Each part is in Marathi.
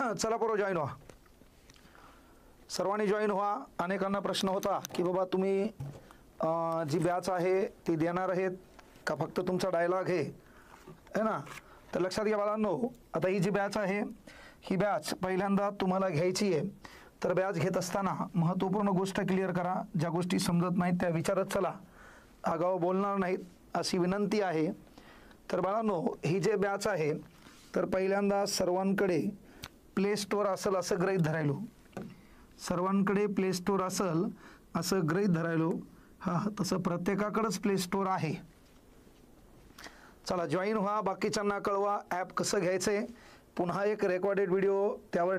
चला बरोबर जॉईन व्हा, सर्वांनी जॉईन व्हा। अनेकांना प्रश्न होता की बाबा तुम्ही जी बॅच आहे ती देणार आहेत का फक्त तुमचा डायलॉग आहे ना। तर लक्षात घ्या बाळांनो, आता ही जी बॅच आहे ही बॅच पहिल्यांदा तुम्हाला घ्यायची आहे। तर बॅच घेत असताना महत्त्वपूर्ण गोष्ट क्लिअर करा, ज्या गोष्टी समजत नाहीत त्या विचारत चला, आगाऊ बोलणार नाहीत अशी विनंती आहे। तर बाळांनो, ही जे बॅच आहे तर पहिल्यांदा सर्वांकडे प्ले स्टोअर असेल असं गृहीत धरायलो, सर्वांकडे प्ले स्टोअर असेल असं गृहीत धरायलो। हां, तसं प्रत्येकाकडेच प्ले स्टोअर आहे। चला जॉईन व्हा, बाकीच्यांना कळवा ॲप कसं घ्यायचं। पुन्हा एक रेकॉर्डेड व्हिडिओ त्यावर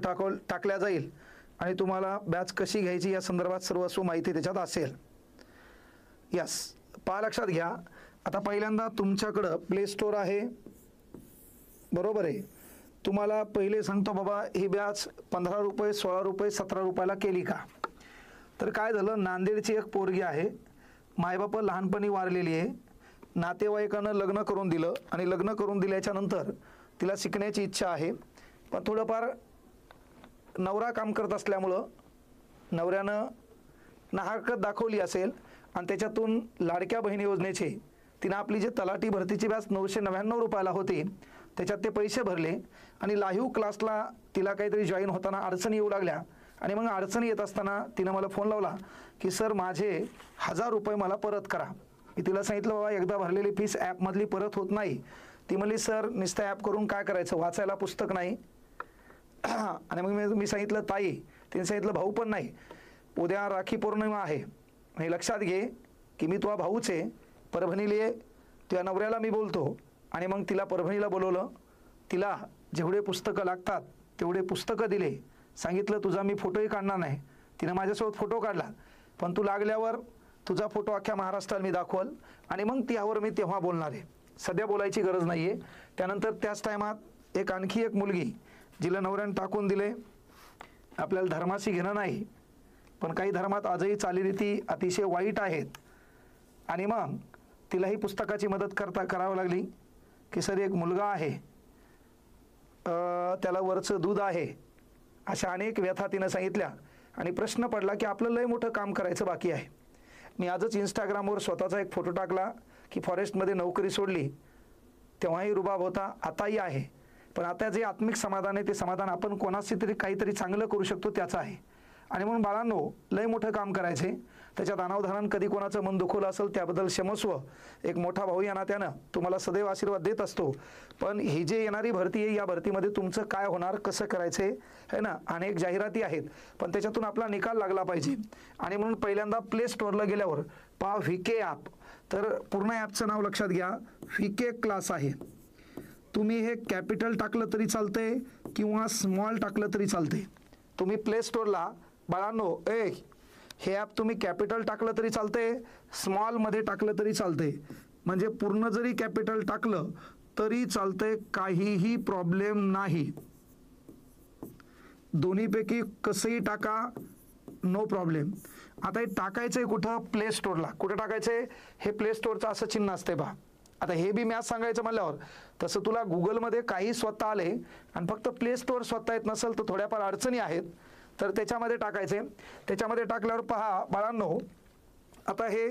टाकल्या जाईल आणि तुम्हाला बॅच कशी घ्यायची या संदर्भात सर्वस्व माहिती त्याच्यात असेल। यस, पहा लक्षात घ्या। आता पहिल्यांदा तुमच्याकडं प्ले स्टोअर आहे, बरोबर आहे। तुम्हाला पहिले सांगतो बाबा ही बॅच 15 रुपये 16 रुपये 17 रुपयाला केली का। तर काय झालं, नांदेडची एक पोरगी आहे, मायबाप लहानपणी वारलेली आहे, नातेवाईकानं लग्न करून दिलं आणि लग्न करून दिल्याच्या नंतर तिला शिकण्याची इच्छा आहे, पण थोडंफार नवरा काम करत असल्यामुळं नवऱ्यानं नाहरकत दाखवली असेल आणि त्याच्यातून लाडक्या बहीण योजनेचे तिनं आपली जी तलाठी भरतीची बॅच 999 रुपयाला होती त्याच्यात ते पैसे भरले आणि लाईव्ह क्लासला तिला काहीतरी जॉईन होताना अडचणी येऊ लागल्या आणि मग अडचणी येत असताना तिनं मला फोन लावला की सर माझे 1000 रुपये मला परत करा। मी तिला सांगितलं बाबा एकदा भरलेली फीस ॲपमधली परत होत नाही। ती म्हणली सर नुसतं ॲप करून काय करायचं, वाचायला पुस्तक नाही। आणि मग मी सांगितलं ताई, तिने सांगितलं भाऊ पण नाही, उद्या राखी पौर्णिमा आहे आणि लक्षात घे की मी तुझा भाऊच आहे, परभणीला ये, तुझ्या नवऱ्याला मी बोलतो। आणि मग तिला परभणीला बोलवलं, तिला जेवढे पुस्तकं लागतात तेवढे पुस्तकं दिले, सांगितलं तुझा मी फोटोही काढणार नाही। तिनं माझ्यासोबत फोटो काढला, पण तू लागल्यावर तुझा फोटो अख्ख्या महाराष्ट्राला मी दाखवल आणि मग त्यावर मी तेव्हा बोलणार आहे, सध्या बोलायची गरज नाही आहे। त्यानंतर त्याच टायमात आणखी एक मुलगी जिला नवऱ्यानं टाकून दिले, आपल्याला धर्माशी घेणं नाही, पण काही धर्मात आजही चालीरीती अतिशय वाईट आहेत आणि मग तिलाही पुस्तकाची मदत करावी लागली की सर एक मुलगा आहे, त्याला वरचं दूध आहे, अशा अनेक व्यथा तिनं सांगितल्या आणि प्रश्न पडला की आपलं लय मोठं काम करायचं बाकी आहे। मी आजच इंस्टाग्रामवर स्वतःचा एक फोटो टाकला की फॉरेस्टमध्ये नोकरी सोडली, तेव्हाही रुबाब होता, आताही आहे, पण आता जे आत्मिक समाधान आहे ते समाधान आपण कोणाशी तरी काहीतरी चांगलं करू शकतो त्याचं आहे। आणि म्हणून बाळांनो, लय मोठं काम करायचे, त्याच्यात अनावधानानं कधी कोणाचं मन दुखवलं असेल त्याबद्दल क्षमस्व। एक मोठा भाऊ या नात्यानं तुम्हाला सदैव आशीर्वाद देत असतो, पण ही जे येणारी भरती आहे या भरतीमध्ये तुमचं काय होणार, कसं करायचं आहे ना, अनेक जाहिराती आहेत, पण त्याच्यातून आपला निकाल लागला पाहिजे। आणि म्हणून पहिल्यांदा प्ले स्टोअरला गेल्यावर पहा व्हीके ॲप, तर पूर्ण ॲपचं नाव लक्षात घ्या, व्हीके क्लास आहे। तुम्ही हे कॅपिटल टाकलं तरी चालतंय किंवा स्मॉल टाकलं तरी चालतंय। तुम्ही प्ले स्टोअरला बाळांनो हे ॲप तुम्ही कॅपिटल टाकलं तरी चालतंय, स्मॉलमध्ये टाकलं तरी चालतंय, म्हणजे पूर्ण जरी कॅपिटल टाकलं तरी चालतंय, काहीही प्रॉब्लेम नाही। दोन्हीपैकी कसंही टाका, नो प्रॉब्लेम। आता हे टाकायचं आहे कुठं, प्ले स्टोअरला। कुठं टाकायचं आहे, हे प्ले स्टोअरचं असं चिन्ह असते पहा। आता हे बी मॅच सांगायचं म्हणल्यावर तसं तुला गुगलमध्ये काही स्वतः आले आणि फक्त प्ले स्टोअर स्वतः येत नसेल तर थोड्याफार अडचणी आहेत, तर त्याच्यामध्ये टाकायचे। त्याच्यामध्ये टाकल्यावर पहा बाळांनो, आता हे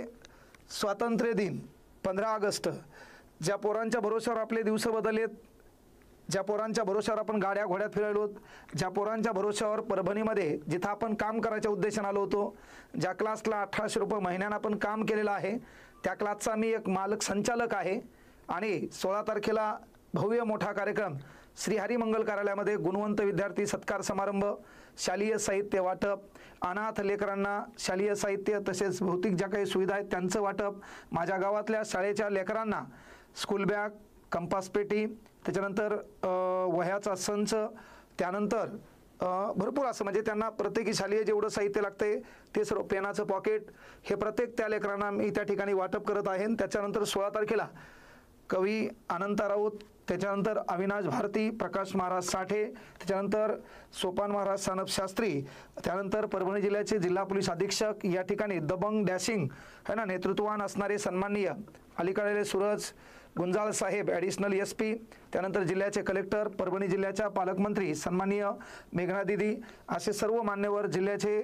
स्वातंत्र्य दिन 15 ऑगस्ट, ज्या पोरांच्या भरोश्यावर आपले दिवस बदललेत, ज्या पोरांच्या भरोश्यावर आपण गाड्या घोड्यात फिरायलो, ज्या पोरांच्या भरोश्यावर परभणीमध्ये जिथं आपण काम करायच्या उद्देशाने आलो होतो, ज्या क्लासला 1800 रुपये महिन्यानं आपण काम केलेलं आहे, त्या क्लासचा मी एक मालक संचालक आहे। आणि 16 तारखेला भव्य मोठा कार्यक्रम श्रीहरी मंगल कार्यालयामध्ये गुणवंत विद्यार्थी सत्कार समारंभ, शालेय साहित्य वाटप, अनाथ लेकरांना शालेय साहित्य तसेच भौतिक ज्या काही सुविधा आहेत त्यांचं वाटप, माझ्या गावातल्या शाळेच्या लेकरांना स्कूल बॅग, कंपास पेटी, त्याच्यानंतर वह्याचा संच, त्यानंतर भरपूर असं म्हणजे त्यांना प्रत्येकी शालेय जेवढं साहित्य लागतंय ते सर्व, पेनाचं पॉकेट, हे प्रत्येक त्या लेकरांना मी त्या ठिकाणी वाटप करत आहे। त्याच्यानंतर 16 तारखेला कवी अनंत राऊत, त्याच्यानंतर अविनाश भारती, प्रकाश महाराज साठे, त्याच्यानंतर सोपान महाराज सानप शास्त्री, त्यानंतर परभणी जिल्ह्याचे जिल्हा पोलीस अधीक्षक, या ठिकाणी दबंग डॅशिंग है ना नेतृत्ववान असणारे सन्माननीय अलीकडे सूरज गुंजाळ साहेब ॲडिशनल SP, त्यानंतर जिल्ह्याचे कलेक्टर, परभणी जिल्ह्याच्या पालकमंत्री सन्माननीय मेघना दिदी, असे सर्व मान्यवर जिल्ह्याचे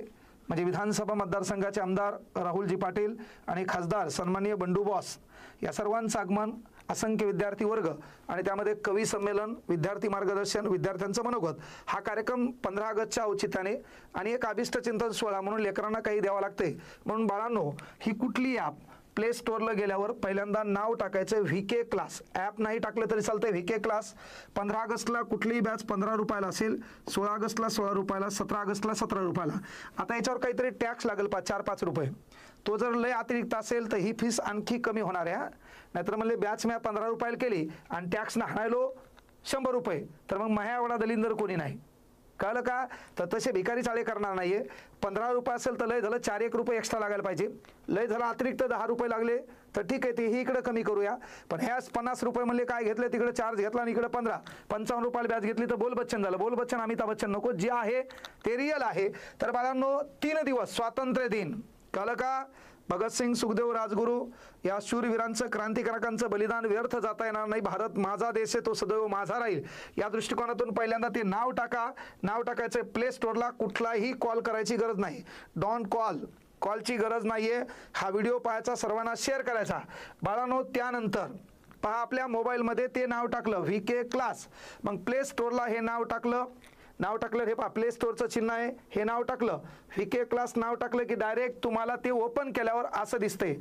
म्हणजे विधानसभा मतदारसंघाचे आमदार राहुलजी पाटील आणि खासदार सन्माननीय बंडू बॉस या सर्वांचं आगमन, असंख्य विद्यार्थी वर्ग आणि त्यामध्ये कवी संमेलन, विद्यार्थी मार्गदर्शन, विद्यार्थ्यांचं मनोगत, हा कार्यक्रम 15 ऑगस्टच्या औचित्याने आणि एक अभिष्ट चिंतन सोहळा म्हणून लेकरांना काही द्यावं लागते. म्हणून बाळांनो, ही कुठली ॲप प्ले स्टोअरला गेल्यावर पहिल्यांदा नाव टाकायचं VK क्लास. ॲप नाही टाकलं तरी चालतंय, VK क्लास. 15 ऑगस्टला कुठलीही बॅच 15 रुपयाला असेल, 16 ऑगस्टला 16 रुपयाला, 17 ऑगस्टला 17 रुपयाला. आता याच्यावर काहीतरी टॅक्स लागेल 4-5 रुपये. तो जर लय अतिरिक्त असेल तर ही फीस आणखी कमी होणार आहे. नाहीतर म्हणले बॅच मी 15 रुपयाला केली आणि टॅक्सनं हाणायलो 100 रुपये, तर मग माझ्या एवढा दलिंदर कोणी नाही. कळलं का? तर तसे भिकारी चाळे करणार नाहीये. 15 रुपये असेल तर लय झालं 4-1 रुपये एक्स्ट्रा लागायला पाहिजे. लय झालं अतिरिक्त 10 रुपये लागले तर ठीक आहे, तेही इकडे कमी करूया. पण ह्या 50 रुपये म्हणले काय घेतले, तिकडे चार्ज घेतला आणि इकडे 55 रुपयाला बॅच घेतली तर बोल बच्चन झालं. बोल बच्चन अमिताभ बच्चन नको, जे आहे ते रिअल आहे. तर बाळांनो, 3 दिवस स्वातंत्र्य दिन, कळलं का? भगतसिंग, सुखदेव, राजगुरू या शूरवीरांचं, क्रांतिकारकांचं बलिदान व्यर्थ जाता येणार नाही. भारत माझा देश आहे, तो सदैव माझा राहील. या दृष्टिकोनातून पहिल्यांदा ते नाव टाका. नाव टाकायचं प्ले स्टोअरला. कुठलाही कॉल करायची गरज नाही. डोंट कॉलची गरज नाहीये. हा व्हिडिओ पाहायचा, सर्वांना शेअर करायचा. बाळांनो, त्यानंतर पहा आपल्या मोबाईलमध्ये ते नाव टाकलं VK क्लास. मग प्ले स्टोअरला हे नाव टाकलं. हे पहा प्ले स्टोअरचं चिन्ह आहे, हे नाव टाकलं, VK क्लास नाव टाकलं की डायरेक्ट तुम्हाला ते ओपन केल्यावर असं दिसतंय.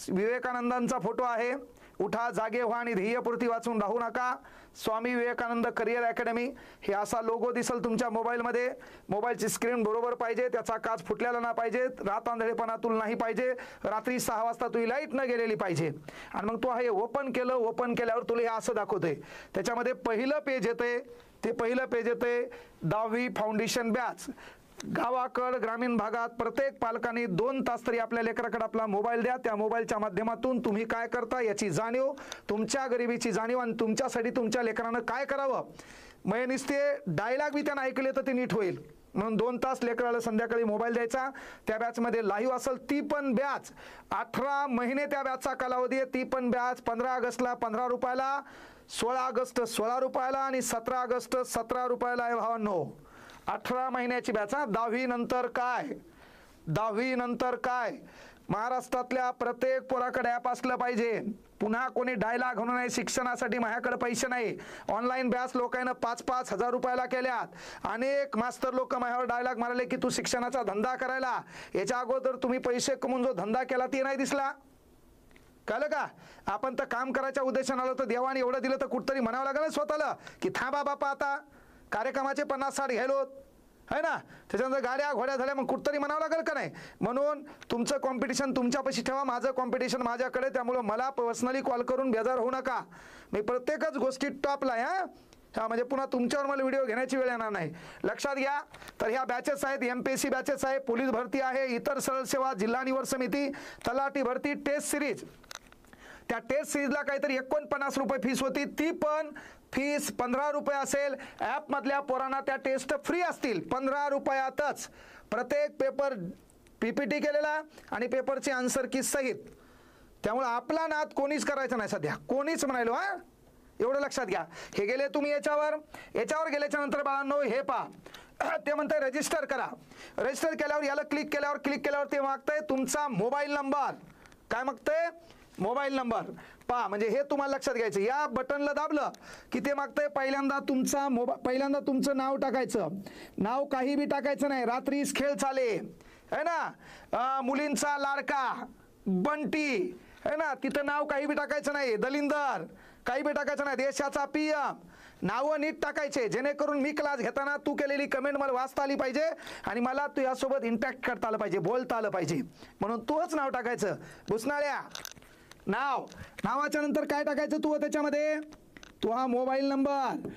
विवेकानंदांचा फोटो आहे. उठा, जागे व्हा आणि ध्येयपूर्ती वाचून राहू नका. स्वामी विवेकानंद करिअर अकॅडमी हे असा लोगो दिसेल तुमच्या मोबाईलमध्ये. मोबाईलची स्क्रीन बरोबर पाहिजे, त्याचा काच फुटलेला ना पाहिजे, रात आंधळेपणा तुला नाही पाहिजे, रात्री 6 वाजता तुझी लाईट न गेलेली पाहिजे. आणि मग तो हे ओपन केलं. ओपन केल्यावर तुला हे असं दाखवतंय. त्याच्यामध्ये पहिलं पेज येतंय. ते पहिलं पेज येतंय 10वी फाउंडेशन बॅच. गावाकड, ग्रामीण भागात प्रत्येक पालकांनी 2 तास तरी आपल्या लेकराकडे आपला मोबाईल द्या. त्या मोबाईलच्या माध्यमातून तुम्ही काय करता याची जाणीव, तुमच्या गरिबीची जाणीव आणि तुमच्यासाठी तुमच्या लेकरानं काय करावं. मग नुसते डायलॉग बी त्यांना ऐकले तर ते नीट होईल. म्हणून 2 तास लेकराला संध्याकाळी मोबाईल द्यायचा. त्या बॅचमध्ये लाईव्ह असेल ती पण बॅच. 18 महिने त्या बॅचचा कालावधी आहे. ती पण बॅच 15 ऑगस्टला 15 रुपयाला, 16 ऑगस्ट 16 रुपयाला आणि 17 ऑगस्ट 17 रुपयाला आहे भावांनो. 18 महिन्याची बॅच. 10वी नंतर काय, 10वी नंतर काय, महाराष्ट्रातल्या प्रत्येक पोराकडे ॲप असलं पाहिजे. पुन्हा कोणी डायलॉग म्हणून नाही, शिक्षणासाठी माझ्याकडे पैसे नाही. ऑनलाईन बॅच लोकांना 5-5 हजार रुपयाला केल्यात. अनेक मास्तर लोक माझ्यावर डायलॉग मारले की तू शिक्षणाचा धंदा करायला, याच्या अगोदर तुम्ही पैसे कमवून जो धंदा केला ते नाही दिसला. कळलं का? आपण तर काम करायच्या उद्देशाने आलो तर देवाने एवढं दिलं तर कुठतरी म्हणावं लागेल ना स्वतःला की थांबा बापा, आता कार्यक्रमाचे 50-60 घ्यायलो है ना, त्याच्यानंतर गाड्या घोड्या झाल्या, मग कुठतरी म्हणावं लागेल का नाही. म्हणून तुमचं कॉम्पिटिशन तुमच्यापाशी ठेवा, माझं कॉम्पिटिशन माझ्याकडे. त्यामुळं मला पर्सनली कॉल करून बेजार होऊ नका. मी प्रत्येकच गोष्टी टॉपला आहे. हा म्हणजे पुन्हा तुमच्यावर मला व्हिडिओ घेण्याची वेळ येणार नाही, लक्षात घ्या. तर ह्या बॅचेस आहेत, MPSC बॅचेस आहे, पोलीस भरती आहे, इतर सरळ सेवा, जिल्हा निवड समिती, तलाठी भरती, टेस्ट सिरीज. त्या टेस्ट सिरीजला काहीतरी 49 रुपये फीस होती. ती पण फीस 15 रुपये असेल. ॲपमधल्या पोरांना त्या टेस्ट फ्री असतील 15 रुपयातच. प्रत्येक पेपर PPT केलेला आणि पेपरची आन्सर की सहित. त्यामुळे आपला नाद कोणीच करायचा नाही सध्या, कोणीच म्हणायलो. हा, एवढं लक्षात घ्या. हे गेले तुम्ही याच्यावर गेल्याच्या नंतर बाळांनो हे पहा, ते म्हणते रजिस्टर करा. रजिस्टर केल्यावर याला क्लिक केल्यावर ते मागतंय तुमचा मोबाईल नंबर. काय मागतंय? Mobile number. पहा, म्हणजे हे तुम्हाला लक्षात घ्यायचं. या बटनला दाबलं की ते मागतंय पहिल्यांदा तुमचं नाव टाकायचं. नाव काही बी टाकायचं नाही. रात्रीच खेळ चाले है ना, मुलींचा लाडका बंटी है ना, तिथं नाव काही बी टाकायचं नाही. दलिंदर काही बी टाकायचं नाही. देशाचा PM. नावं नीट टाकायचे, जेणेकरून मी क्लास घेताना तू केलेली कमेंट मला वाचता आली पाहिजे आणि मला तुझ्यासोबत इंटॅक्ट करता आलं पाहिजे, बोलता आलं पाहिजे. म्हणून तूच नाव टाकायचं. भुसनाळ्या नावाच्या नंतर काय टाकायचं तू त्याच्यामध्ये? तू हा मोबाईल नंबर.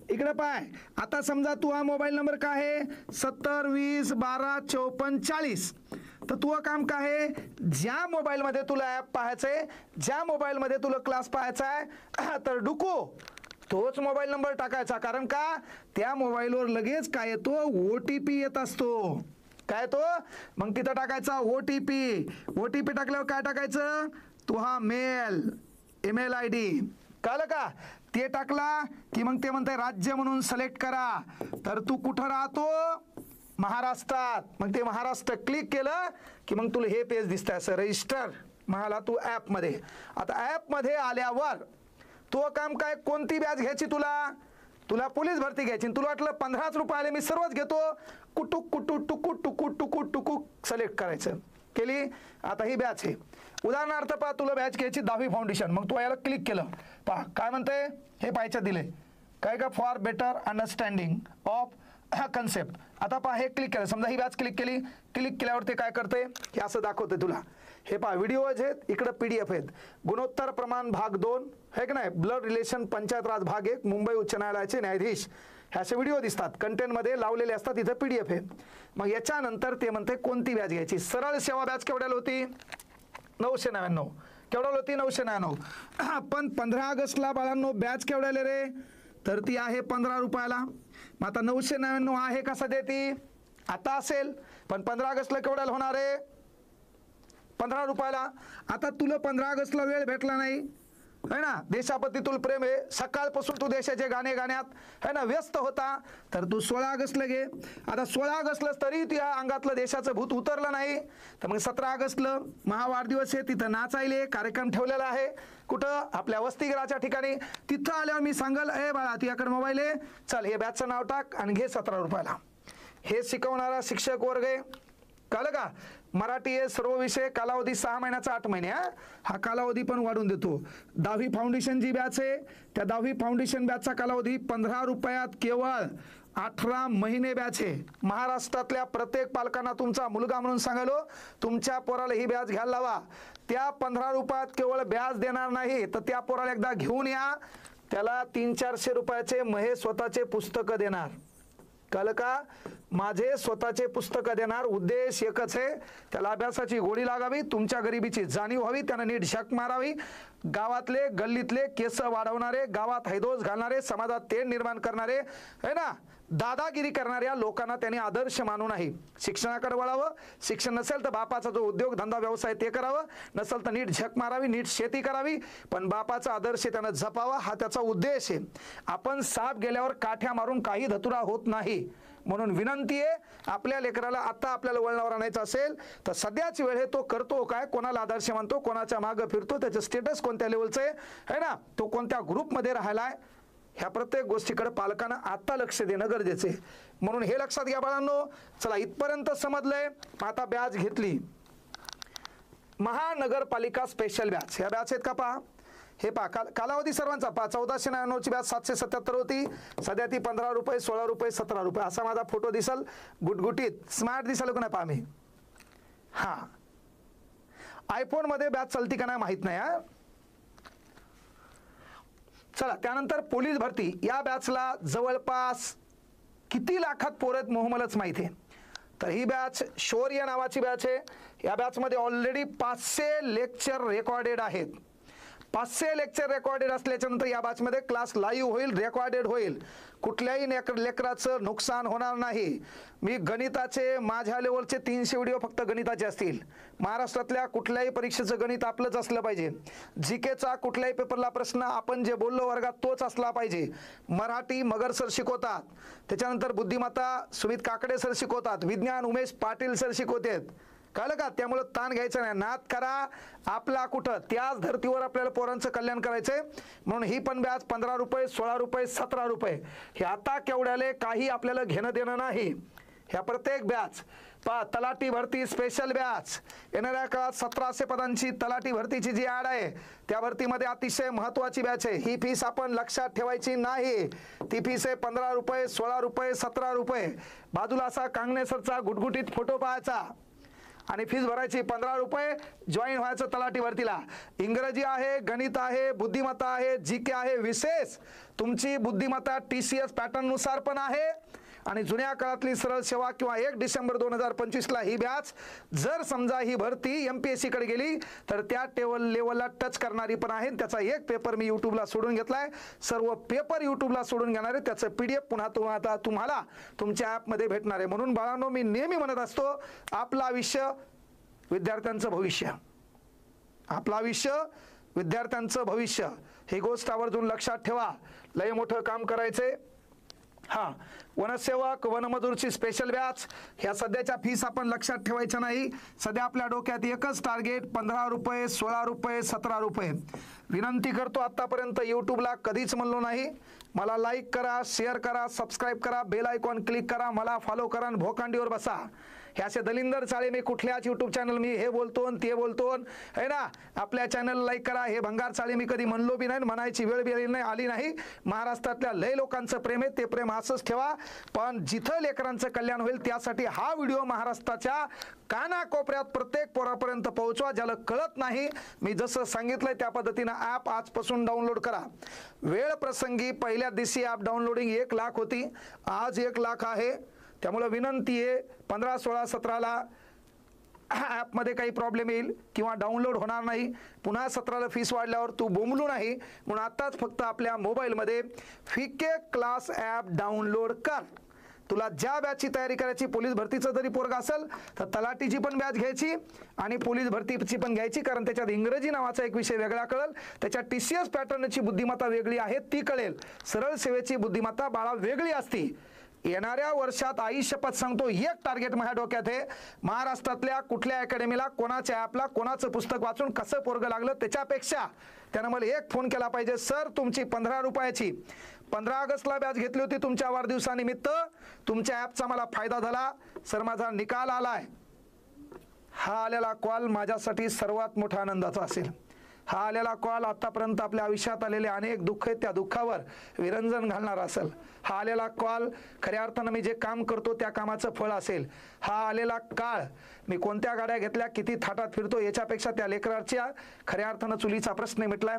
इकडे पाय. आता समजा तू हा मोबाईल नंबर काय आहे 70 20 12 54 40. तर तुझं काम काय आहे, ज्या मोबाईलमध्ये तुला ॲप पाहायचंय, ज्या मोबाईलमध्ये तुला क्लास पाहायचा आहे, तर डुको तोच मोबाईल नंबर टाकायचा. कारण का, त्या मोबाईलवर लगेच काय येतो, OTP येत असतो. काय तो? मग तिथं टाकायचा OTP. OTP टाकल्यावर काय टाकायचं, तो हा मेल ईमेल ID कळलं का? ते टाकला की मग ते म्हणते राज्य म्हणून सिलेक्ट करा. तर तू कुठं राहतो? महाराष्ट्रात. मग ते महाराष्ट्र क्लिक केलं की मग तुला हे पेज दिसतंय असं रजिस्टर मला तू ॲपमध्ये. आता ॲपमध्ये आल्यावर तो काम काय, कोणती बॅच घ्यायची तुला पोलीस भरती घ्यायची. तुला वाटलं 15 रुपये आले मी सर्वच घेतो, कुटुक कुटुक टुकुट टुकुट टुकुट टुकुक सिलेक्ट करायचं. केली. आता ही बॅच आहे. उदाहरणार्थ पहा, तुला बॅच घ्यायची 10वी फाउंडेशन. मग तू याला क्लिक केलं, पहा काय म्हणते हे पाहायचं दिले काय का, for better understanding of concept. आता पहा हे क्लिक केलं, समजा ही बॅच क्लिक केली. क्लिक केल्यावर ते काय करते हे असं दाखवते तुला. हे पहा व्हिडिओज आहेत, इकडं PDF आहेत. गुणोत्तर प्रमाण भाग 2 आहे की नाही, ब्लड रिलेशन पंचायत राज भाग 1, मुंबई उच्च न्यायालयाचे न्यायाधीश, हे असे व्हिडिओ दिसतात, कंटेंटमध्ये लावलेले असतात. इथं PDF आहे. मग याच्यानंतर ते म्हणते कोणती बॅच घ्यायची. सरळ सेवा बॅच केवढ्याला होती? 999. केवढ्याला होती? 999. पण 15 ऑगस्टला बाळांनो बॅच केवढ्याला रे? तर ती आहे 15 रुपयाला. मग आता 999 आहे का सध्या ती? आता असेल, पण 15 ऑगस्टला केवढ्याला होणार आहे? 15 रुपयाला. आता तुला 15 ऑगस्टला वेळ भेटला नाही है ना, देशाप्रती तुला प्रेम आहे, सकाळपासून तू देशाचे गाणे गाण्यात है ना व्यस्त होता, तर तू 16 ऑगस्टला घे. आता 16 ऑगस्टला तरी तुझ्या अंगातलं देशाचं भूत उतरलं नाही, तर मग 17 ऑगस्टला महावाढदिवस आहे, तिथं नाचायले कार्यक्रम ठेवलेला आहे. कुठं? आपल्या वसतिगृहाच्या ठिकाणी. तिथं आल्यावर मी सांगल, ए बाळा तुझ्याकडे मोबाईल आहे, चल हे बॅचचं नाव टाक आणि घे 17 रुपयाला. हे शिकवणारा शिक्षक वर्ग आहे. कळलं का? मराठी आहे, सर्व विषय, कालावधी 6 महिन्याचा 8 महिने. हा कालावधी पण वाढून देतो. 10वी फाउंडेशन जी बॅच आहे, त्या 10वी फाउंडेशन बॅचचा कालावधी 15 रुपयात केवळ 18 महिने बॅच आहे. महाराष्ट्रातल्या प्रत्येक पालकांना तुमचा मुलगा म्हणून सांगालो, तुमच्या पोराला ही बॅच घ्यायला लावा. त्या 15 रुपयात केवळ बॅच देणार नाही, तर त्या पोराला एकदा घेऊन या, त्याला 300-400 रुपयाचे महे स्वतःचे पुस्तकं देणार. कळलं का? माझे स्वतःचे पुस्तकं देणार. उद्देश एकच आहे, त्याला अभ्यासाची गोडी लागावी, तुमच्या गरिबीची जाणीव व्हावी, त्यानं नीट झक मारावी. गावातले गल्लीतले केस वाढवणारे, गावात हैदोस घालणारे, समाजात तेढ निर्माण करणारे है ना, दादागिरी करणाऱ्या लोकांना त्याने आदर्श मानू नाही. शिक्षणाकडे वळावं. शिक्षण नसेल तर बापाचा जो उद्योग धंदा व्यवसाय ते करावं, नसेल तर नीट झक मारावी, नीट शेती करावी, पण बापाचा आदर्श त्यानं जपावा, हा त्याचा उद्देश आहे. आपण साप गेल्यावर काठ्या मारून काही धतुरा होत नाही. म्हणून विनंती आहे, आपल्या लेकराला आता आपल्याला वळणावर आणायचं असेल तर सध्याच वेळ आहे, तो करतो काय, कोणाला आदर्श मानतो, कोणाच्या मागं फिरतो, त्याचं स्टेटस कोणत्या लेवलचं आहे ना, तो कोणत्या ग्रुपमध्ये राहिलाय, ह्या प्रत्येक गोष्टीकडे पालकांना आता लक्ष देणं गरजेचं आहे. म्हणून हे लक्षात घ्या बाळांनो. चला इथपर्यंत समजलंय. आता बॅच घेतली, महानगरपालिका स्पेशल बॅच. ह्या बॅच आहेत का पहा, हे पहा कालावधी सर्वांचा पहा. 1499 ची बॅच 777 होती, सध्या ती 15 रुपये, 16 रुपये, 17 रुपये. असा माझा फोटो दिसल, गुटगुटीत स्मार्ट दिसल का नाही पहा मी. हा आयफोन मध्ये बॅच चलती का नाही माहित नाही. हा चला त्यानंतर पोलीस भरती. या बॅचला जवळपास किती लाखात पोरत मोहमलच माहिती आहे. तर ही बॅच शौर्य नावाची बॅच आहे. या बॅचमध्ये ऑलरेडी 500 लेक्चर रेकॉर्डेड आहेत. 500 लेक्चर रेकॉर्डेड असल्याच्या नंतर या बॅचमध्ये क्लास लाईव्ह होईल, रेकॉर्डेड होईल. कुठल्याही लेकराचं नुकसान होणार नाही. मी गणिताचे माझ्या लेवलचे 300 व्हिडिओ फक्त गणिताचे असतील. महाराष्ट्रातल्या कुठल्याही परीक्षेचं गणित आपलंच असलं पाहिजे. जीकेचा कुठल्याही पेपरला प्रश्न आपण जे बोललो वर्गात तोच असला पाहिजे. मराठी मगर सर शिकवतात, त्याच्यानंतर बुद्धिमत्ता सुमित काकडे सर शिकवतात, विज्ञान उमेश पाटील सर शिकवतात. कळलं का? त्यामुळे ताण घ्यायचं नाही, नाद करा आपला कुठं, त्याच धर्तीवर आपल्याला पोरांचं कल्याण करायचंय. म्हणून ही पण बॅच 15 रुपये, 16 रुपये, 17 रुपये. हे आता केवढ्याले काही आपल्याला घेणं देणं नाही. ह्या प्रत्येक बॅच पहा. तलाठी भरती स्पेशल बॅच येणाऱ्या काळात 1700 पदांची तलाठी भरतीची जी ॲड आहे, त्या भरतीमध्ये अतिशय महत्त्वाची बॅच आहे. ही फीस आपण लक्षात ठेवायची नाही. ती फीस आहे 15 रुपये, 16 रुपये, 17 रुपये. बाजूला असा कांगणे सरचा गुटगुटीत फोटो पाहायचा आणि फीस भरायची 15 रुपये. जॉईन व्हायचं तलाठी भरतीला. इंग्रजी आहे, गणित आहे, बुद्धिमत्ता आहे, जीके आहे. विशेष तुमची बुद्धिमत्ता TCS पॅटर्न नुसार पण आहे आणि जुन्या काळातली सरळ सेवा किंवा 1 डिसेंबर 2025ला ही बॅच जर समजा ही भरती MPSC कडे गेली तर त्या लेवलला टच करणारी पण आहे. त्याचा एक पेपर मी यूट्यूबला सोडून घेतलाय. सर्व पेपर यूट्यूबला सोडून घेणार आहे. त्याचं PDF पुन्हा तुम्हाला तुमच्या ॲपमध्ये भेटणार आहे. म्हणून बाळांनो मी नेहमी म्हणत असतो, आपला आयुष्य विद्यार्थ्यांचं भविष्य, आपलं आयुष्य विद्यार्थ्यांचं भविष्य, ही गोष्ट आवर्जून लक्षात ठेवा. लय मोठं काम करायचंय. हा, वनसेवक वनमजूरची स्पेशल बॅच, ह्या सध्याच्या फीस आपण लक्षात ठेवायच्या नाही. सध्या आपल्या डोक्यात एकच टार्गेट, 15 रुपये, 16 रुपये, 17 रुपये. विनंती करतो, आतापर्यंत यूट्यूबला कधीच म्हणलो नाही, मला लाईक करा, शेअर करा, सबस्क्राईब करा, बेल आयकॉन क्लिक करा, मला फॉलो करा आणि भोकांडीवर बसा. हे असे दलिंदर चाळे मी कुठल्याच यूट्यूब चॅनल मी हे बोलतो ते बोलतो है ना. आपल्या चॅनल लाईक करा. हे भंगार चाळे मी कधी म्हणलो बी नाही, म्हणायची वेळ बी आली नाही. महाराष्ट्रातल्या लय लोकांचं प्रेम आहे, ते प्रेम असंच ठेवा. पण जिथं लेकरांचं कल्याण होईल त्यासाठी हा व्हिडिओ महाराष्ट्राच्या कानाकोपऱ्यात प्रत्येक पोरापर्यंत पोहोचवा. ज्याला कळत नाही, मी जसं सांगितलंय त्या पद्धतीनं ॲप आजपासून डाउनलोड करा. वेळ प्रसंगी पहिल्या दिवशी ॲप डाउनलोडिंग 1 लाख होती, आज 1 लाख आहे. त्यामुळे विनंती आहे, 15, 16, 17ला ॲपमध्ये काही प्रॉब्लेम येईल किंवा डाउनलोड होणार नाही. पुन्हा 17ला फीस वाढल्यावर तू बोंबलू नाही. म्हणून आताच फक्त आपल्या मोबाईलमध्ये फिके क्लास ॲप डाउनलोड कर. तुला ज्या बॅचची तयारी करायची, पोलीस भरतीचं जरी पोरगा असेल तर तलाठीची पण बॅच घ्यायची आणि पोलीस भरतीची पण घ्यायची, कारण त्याच्यात इंग्रजी नावाचा एक विषय वेगळा कळेल, त्याच्यात TCS पॅटर्नची बुद्धिमत्ता वेगळी आहे ती कळेल, सरळ सेवेची बुद्धिमत्ता बाळा वेगळी असती. येणाऱ्या वर्षात आई शपथ सांगतो, एक टार्गेट माझ्या डोक्यात आहे, महाराष्ट्रातल्या कुठल्या अकॅडमीला, कोणाच्या ॲपला, कोणाचं पुस्तक वाचून कसं पोरगं लागलं त्याच्यापेक्षा त्यानं मला एक फोन केला पाहिजे, सर तुमची 15 रुपयाची 15 ऑगस्टला बॅच घेतली होती तुमच्या वाढदिवसानिमित्त, तुमच्या ॲपचा मला फायदा झाला, सर माझा निकाल आलाय. हा आलेला कॉल माझ्यासाठी सर्वात मोठा आनंदाचा असेल. हा आलेला कॉल आतापर्यंत आपल्या आयुष्यात आलेले अनेक दुःख आहेत त्या दुःखावर विरंजन घालणारा असेल. हा आलेला कॉल खऱ्या अर्थानं मी जे काम करतो त्या कामाचं फळ असेल. हा आलेला काळ, मी कोणत्या गाड्या घेतल्या, किती थाटात फिरतो, याच्यापेक्षा त्या लेकराच्या खऱ्या अर्थानं चुलीचा प्रश्न मिटलाय,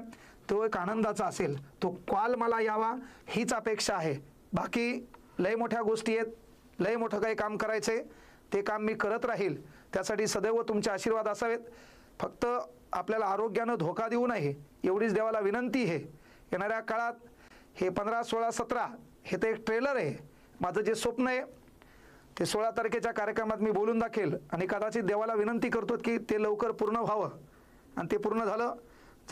तो एक आनंदाचा असेल. तो कॉल मला यावा हीच अपेक्षा आहे. बाकी लय मोठ्या गोष्टी आहेत, लय मोठं काही काम करायचे, ते काम मी करत राहील. त्यासाठी सदैव तुमचे आशीर्वाद असावेत. फक्त आपल्याला आरोग्यानं धोका देऊ नये एवढीच देवाला विनंती आहे. येणाऱ्या काळात हे 15, 16, 17 हे तर एक ट्रेलर आहे. माझं जे स्वप्न आहे ते 16 तारखेच्या कार्यक्रमात मी बोलून दाखवेल आणि कदाचित देवाला विनंती करतो की ते लवकर पूर्ण व्हावं. आणि ते पूर्ण झालं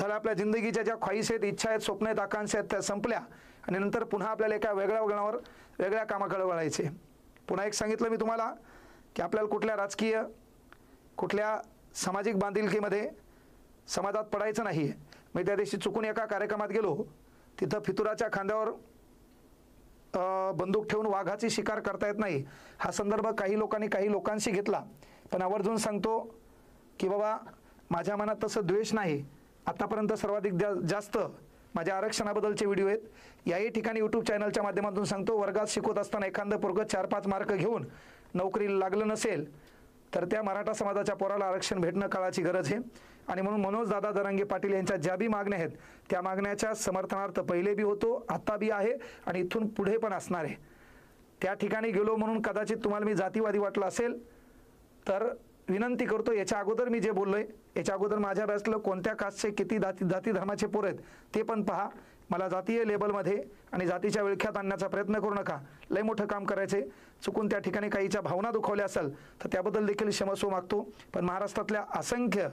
आपल्या जिंदगीच्या ज्या ख्वाहिश आहेत, इच्छा आहेत, स्वप्न आहेत, आकांक्षा आहेत त्या संपल्या आणि नंतर पुन्हा आपल्याला एका वेगळ्या वळणावर वेगळ्या कामाकडे वळायचे. पुन्हा एक सांगितलं मी तुम्हाला की आपल्याला कुठल्या राजकीय, कुठल्या सामाजिक बांधिलकीमध्ये समाजात पडायचं नाही आहे. मी त्या दिवशी चुकून एका कार्यक्रमात गेलो, तिथं फितुराच्या खांद्यावर बंदूक ठेवून वाघाची शिकार करता येत नाही हा संदर्भ काही लोकांनी काही लोकांशी घेतला. पण आवर्जून सांगतो की बाबा माझ्या मनात तसं द्वेष नाही. आतापर्यंत सर्वाधिक जास्त माझ्या आरक्षणाबद्दलचे व्हिडिओ आहेत. याही ठिकाणी यूट्यूब चॅनलच्या माध्यमातून सांगतो, वर्गात शिकवत असताना एखादं पोरगं 4-5 मार्क घेऊन नोकरीला लागलं नसेल तर त्या मराठा समाजाच्या पोराला आरक्षण भेटणं काळाची गरज आहे. आणि म्हणून मनोज दादा जरांगे पाटील यांच्या ज्या बी मागण्या आहेत त्या मागण्याच्या समर्थनार्थ पहिले बी होतो, आता बी आहे आणि इथून पुढे पण असणार आहे. त्या ठिकाणी गेलो म्हणून कदाचित तुम्हाला मी जातीवादी वाटलं असेल तर विनंती करतो, याच्या अगोदर मी जे बोललोय, याच्या अगोदर माझ्या बॅचला कोणत्या कास्टचे किती जाती धर्माचे पोर आहेत ते पण पहा. मला जातीय लेबलमध्ये आणि जातीच्या विळख्यात आणण्याचा प्रयत्न करू नका. लय मोठं काम करायचे. चुकून त्या ठिकाणी काहीच्या भावना दुखावल्या असेल तर त्याबद्दल देखील क्षमस्व मागतो. पण महाराष्ट्रातल्या असंख्य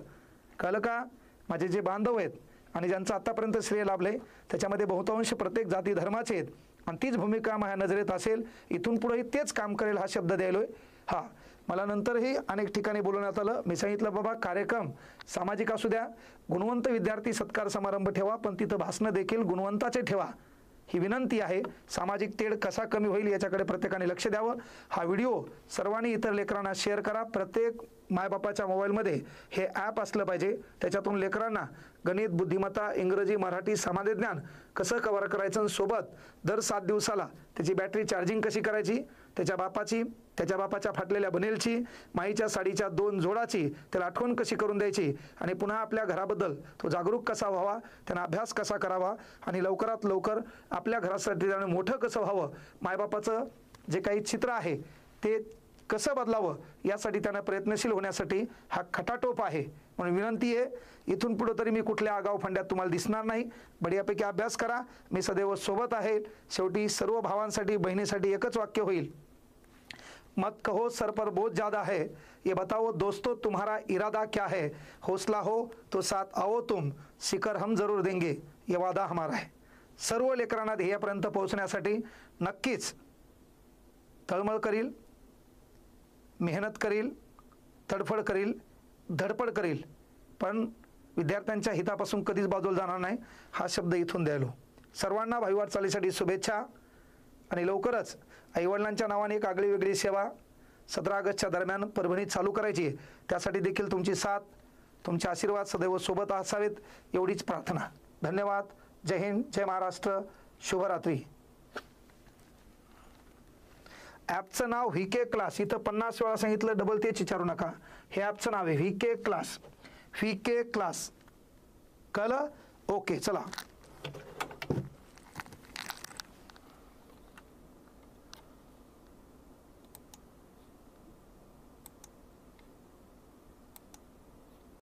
कळलं का माझे जे बांधव आहेत आणि ज्यांचं आतापर्यंत श्रेय लाभलंय त्याच्यामध्ये बहुतांश प्रत्येक जाती धर्माचे आहेत आणि तीच भूमिका माझ्या नजरेत असेल. इथून पुढेही तेच काम करेल हा शब्द द्यायलोय. हा, मला नंतरही अनेक ठिकाणी बोलवण्यात आलं. मी सांगितलं बाबा कार्यक्रम सामाजिक असू द्या, गुणवंत विद्यार्थी सत्कार समारंभ ठेवा, पण तिथं भाषणं देखील गुणवंताचे ठेवा, ही विनंती आहे. सामाजिक तेढ कसा कमी होईल याच्याकडे प्रत्येकाने लक्ष द्यावं. हा व्हिडिओ सर्वांनी इतर लेकरांना शेअर करा. प्रत्येक मायबापाच्या मोबाईलमध्ये हे ॲप असलं पाहिजे. त्याच्यातून लेकरांना गणित, बुद्धिमत्ता, इंग्रजी, मराठी, समाजज्ञान कसं कव्हर करायचं, सोबत दर 7 दिवसाला त्याची बॅटरी चार्जिंग कशी करायची, त्याच्या बापाच्या फाटलेल्या बनेलची, माईच्या साडीच्या 2 जोडाची त्याला आठवण कशी करून द्यायची आणि पुन्हा आपल्या घराबद्दल तो जागरूक कसा व्हावा, त्यांना अभ्यास कसा करावा आणि लवकरात लवकर आपल्या घरासाठी त्यानं मोठं कसं व्हावं, मायबापाचं जे काही चित्र आहे ते कसं बदलावं यासाठी त्यांना प्रयत्नशील होण्यासाठी हा खटाटोप आहे. म्हणून विनंती आहे, इथून पुढे तरी मी कुठल्या आगाव फंड्यात तुम्हाला दिसणार नाही. बढियापैकी अभ्यास करा, मी सदैव सोबत आहे. शेवटी सर्व भावांसाठी, बहिणीसाठी एकच वाक्य होईल, मत कहो सर पर बोझ ज़्यादा है, ये बताओ दोस्तों तुम्हारा इरादा क्या है, हौसला हो तो साथ आओ तुम, शिखर हम जरूर देंगे, ये वादा हमारा है. सर्व लेकरांना ध्येयापर्यंत पोहोचण्यासाठी नक्कीच तळमळ करील, मेहनत करील, तडफड करील, धडपड करील, पण विद्यार्थ्यांच्या हितापासून कधीच बाजूला जाणार नाही, हा शब्द इथून द्यायलो. सर्वांना भावी वाटचालीसाठी शुभेच्छा आणि लवकरच आईवडिलांच्या नावाने एक आगळी वेगळी सेवा 17 ऑगस्टच्या दरम्यान परभणीत चालू करायची आहे. त्यासाठी देखील तुमची साथ, तुमचे आशीर्वाद सदैव सोबत असावेत एवढीच प्रार्थना. धन्यवाद. जय हिंद, जय महाराष्ट्र, शुभरात्री. ॲपचं नाव व्हीके क्लास, इथं 50 वेळा सांगितलं, डबल तेच विचारू नका. हे ॲपचं नाव आहे व्हीके क्लास. व्हीके क्लास कळलं? ओके, चला.